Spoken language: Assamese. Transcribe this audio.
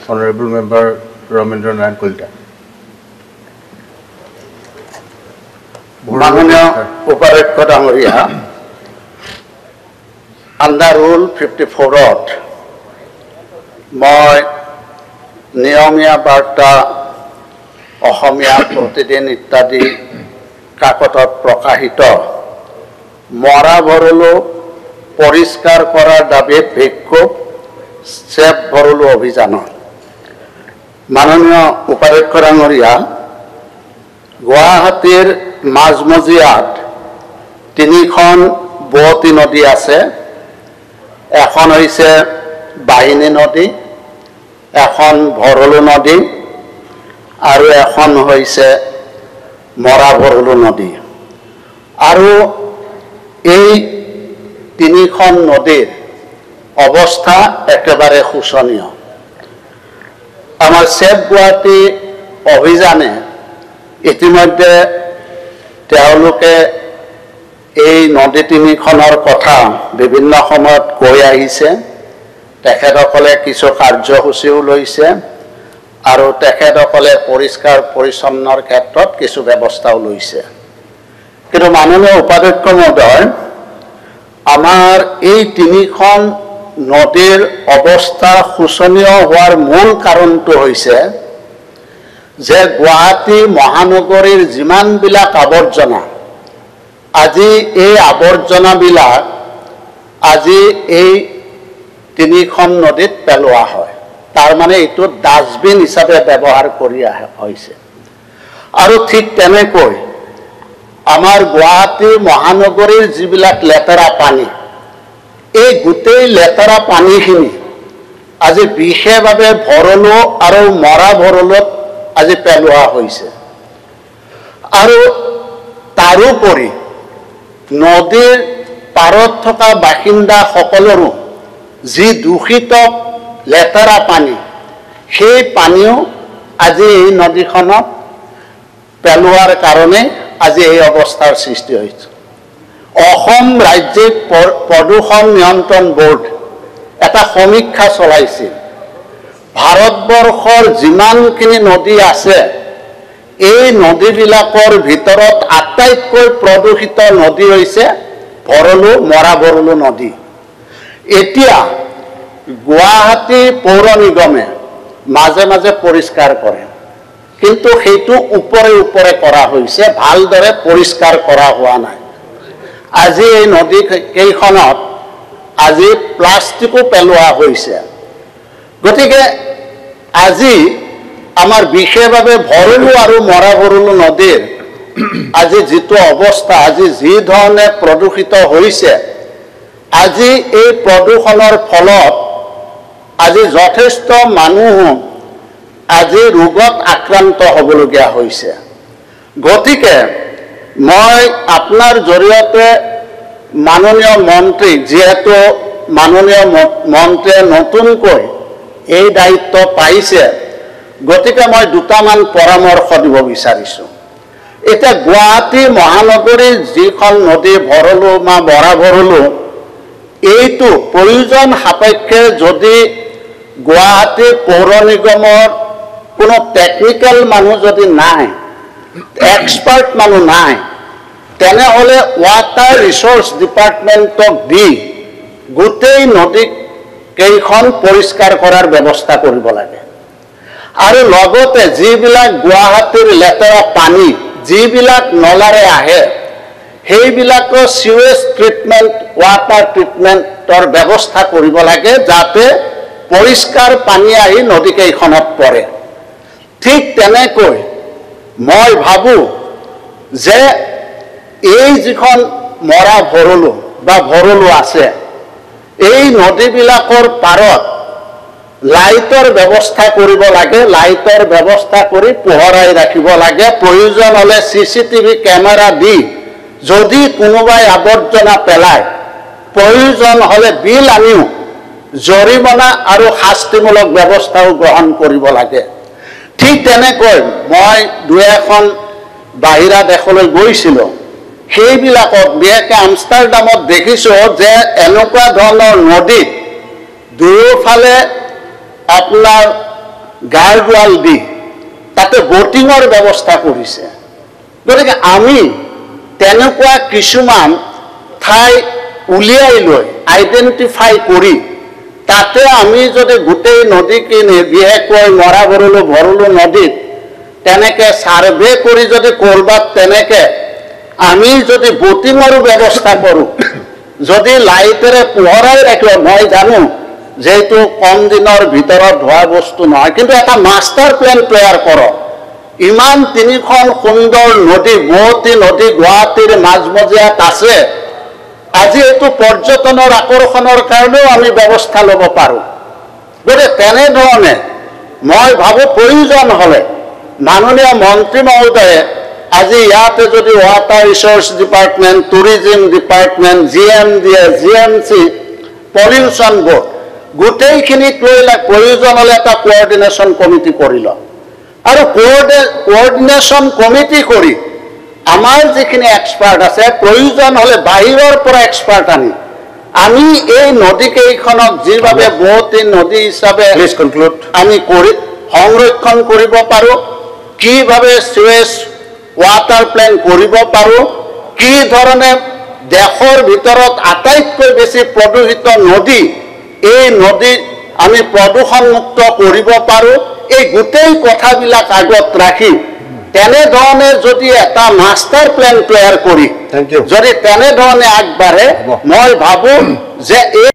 Honorable Member Ramendra Nayan Kulta. Mananya Upadhyakya Dangoria, under Rule 54 মই নিয়মীয়া বাৰ্তা অসমীয়া প্ৰতিদিন ইত্যাদি কাকতত প্ৰকাশিত মৰা ভৰলু পৰিষ্কাৰ কৰাৰ দাবীত বিক্ষোভ চেভ ভৰলু অভিযান মাননীয় উপাধ্যক্ষ ডাঙৰীয়া গুৱাহাটীৰ মাজমজিয়াত তিনিখন বোৱতী নদী আছে এখন হৈছে বাহিনী নদী এখন ভৰলু নদী আৰু এখন হৈছে মৰা ভৰলু নদী আৰু এই তিনিখন নদীৰ অৱস্থা একেবাৰে শোচনীয় আমাৰ চেভ গুৱাহাটী অভিযানে ইতিমধ্যে তেওঁলোকে এই নদী তিনিখনৰ কথা বিভিন্ন সময়ত কৈ আহিছে তেখেতসকলে কিছু কাৰ্যসূচীও লৈছে আৰু তেখেতসকলে পৰিষ্কাৰ পৰিচ্ছন্নৰ ক্ষেত্ৰত কিছু ব্যৱস্থাও লৈছে কিন্তু মাননীয় উপাধ্যক্ষ মহোদয় আমাৰ এই তিনিখন নদীৰ অৱস্থা শোচনীয় হোৱাৰ মূল কাৰণটো হৈছে যে গুৱাহাটী মহানগৰীৰ যিমানবিলাক আৱৰ্জনা আজি এই আৱৰ্জনাবিলাক আজি এই তিনিখন নদীত পেলোৱা হয় তাৰ মানে এইটো ডাষ্টবিন হিচাপে ব্যৱহাৰ কৰি হৈছে আৰু ঠিক তেনেকৈ আমাৰ গুৱাহাটী মহানগৰীৰ যিবিলাক লেতেৰা পানী এই গোটেই লেতেৰা পানীখিনি আজি বিশেষভাৱে ভৰলু আৰু মৰা ভৰলুত আজি পেলোৱা হৈছে আৰু তাৰোপৰি নদীৰ পাৰত থকা বাসিন্দাসকলৰো যি দূষিত লেতেৰা পানী সেই পানীও আজি এই নদীখনত পেলোৱাৰ কাৰণে আজি এই অৱস্থাৰ সৃষ্টি হৈছে অসম ৰাজ্যিক প্ৰদূষণ নিয়ন্ত্ৰণ বোৰ্ড এটা সমীক্ষা চলাইছিল ভাৰতবৰ্ষৰ যিমানখিনি নদী আছে এই নদীবিলাকৰ ভিতৰত আটাইতকৈ প্ৰদূষিত নদী হৈছে ভৰলু মৰা ভৰলু নদী এতিয়া গুৱাহাটী পৌৰ নিগমে মাজে মাজে পৰিষ্কাৰ কৰে কিন্তু সেইটো ওপৰে ওপৰে কৰা হৈছে ভালদৰে পৰিষ্কাৰ কৰা হোৱা নাই আজি এই নদী কেইখনত আজি প্লাষ্টিকো পেলোৱা হৈছে গতিকে আজি আমাৰ বিশেষভাৱে ভৰলু আৰু মৰা ভৰলু নদীৰ আজি যিটো অৱস্থা আজি যি ধৰণে প্ৰদূষিত হৈছে আজি এই প্ৰদূষণৰ ফলত আজি যথেষ্ট মানুহ আজি ৰোগত আক্ৰান্ত হ'বলগীয়া হৈছে গতিকে মই আপোনাৰ জৰিয়তে মাননীয় মন্ত্ৰী যেহেতু মাননীয় মন্ত্ৰীয়ে নতুনকৈ এই দায়িত্ব পাইছে গতিকে মই দুটামান পৰামৰ্শ দিব বিচাৰিছোঁ এতিয়া গুৱাহাটী মহানগৰীৰ যিখন নদী ভৰলু বা মৰা ভৰলু এইটো প্ৰয়োজন সাপেক্ষে যদি গুৱাহাটী পৌৰ নিগমৰ কোনো টেকনিক্যাল মানুহ যদি নাই এক্সপাৰ্ট মানুহ নাই তেনেহ'লে ৱাটাৰ ৰিচোৰ্চ ডিপাৰ্টমেণ্টক দি গোটেই নদী কেইখন পৰিষ্কাৰ কৰাৰ ব্যৱস্থা কৰিব লাগে আৰু লগতে যিবিলাক গুৱাহাটীৰ লেতেৰা পানী যিবিলাক নলাৰে আহে সেইবিলাকৰ সিৱেজ ট্ৰিটমেণ্ট ৱাটাৰ ট্ৰিটমেণ্টৰ ব্যৱস্থা কৰিব লাগে যাতে পৰিষ্কাৰ পানী আহি নদীকেইখনত পৰে ঠিক তেনেকৈ মই ভাবোঁ যে এই যিখন মৰা ভৰলু বা ভৰলু আছে এই নদীবিলাকৰ পাৰত লাইটৰ ব্যৱস্থা কৰিব লাগে লাইটৰ ব্যৱস্থা কৰি পোহৰাই ৰাখিব লাগে প্ৰয়োজন হ'লে চিচিটিভি কেমেৰা দি যদি কোনোবাই আৱৰ্জনা পেলায় প্ৰয়োজন হ'লে বিল আনিও জৰিমনা আৰু শাস্তিমূলক ব্যৱস্থাও গ্ৰহণ কৰিব লাগে ঠিক তেনেকৈ মই দুই এখন বাহিৰা দেশলৈ গৈছিলোঁ সেইবিলাকত বিশেষকৈ আমষ্টাৰডামত দেখিছোঁ যে এনেকুৱা ধৰণৰ নদীত দুয়োফালে আপোনাৰ গাৰ্ডৱাল দি তাতে বটিঙৰ ব্যৱস্থা কৰিছে। গতিকে আমি তেনেকুৱা কিছুমান ঠাই উলিয়াই লৈ আইডেণ্টিফাই কৰি তাতে আমি যদি গোটেই নদীখিনি বিশেষকৈ মৰা ভৰলু নদীত তেনেকে ছাৰ্ভে কৰি যদি কৰবাত তেনেকে আমি যদি বটিঙৰো ব্যৱস্থা কৰোঁ, যদি লাইটেৰে পোহৰাই ৰাখে, মই জানো যেহেতু কম দিনৰ ভিতৰত হোৱা বস্তু নহয়, কিন্তু এটা মাষ্টাৰ প্লেন তৈয়াৰ কৰক। ইমান তিনিখন সুন্দৰ নদী, বোৱতী নদী গুৱাহাটীৰ মাজমজিয়াত আছে। আজি এইটো পৰ্যটনৰ আকৰ্ষণৰ কাৰণেও আমি ব্যৱস্থা ল'ব পাৰোঁ। গতিকে তেনেধৰণে মই ভাবোঁ প্ৰয়োজন হ'লে মাননীয় মন্ত্ৰী মহোদয়ে আজি ইয়াতে যদি water resource department, tourism department, GMC, pollution board গোটেইখিনিক লৈ প্ৰয়োজন হ'লে এটা কোঅৰ্ডিনেশ্যন কমিটি কৰি লওক আৰু কোঅৰ্ডিনেশ্যন কমিটি কৰি আমাৰ যিখিনি এক্সপাৰ্ট আছে প্ৰয়োজন হ'লে বাহিৰৰ পৰা এক্সপাৰ্ট আনি আমি এই নদীকেইখনক যিভাৱে বোৱতী নদী হিচাপে আমি সংৰক্ষণ কৰিব পাৰোঁ, কিভাৱে সুৱেজ ৱাটাৰ প্লেন কৰিব পাৰোঁ, কি ধৰণে দেশৰ ভিতৰত আটাইতকৈ বেছি প্ৰদূষিত নদী, এই নদী আমি প্ৰদূষণমুক্ত কৰিব পাৰোঁ, এই গোটেই কথাবিলাক আগত ৰাখি তেনেধৰণে যদি এটা মাষ্টাৰ প্লেন তৈয়াৰ কৰি যদি তেনেধৰণে আগবাঢ়ে, মই ভাবোঁ যে এই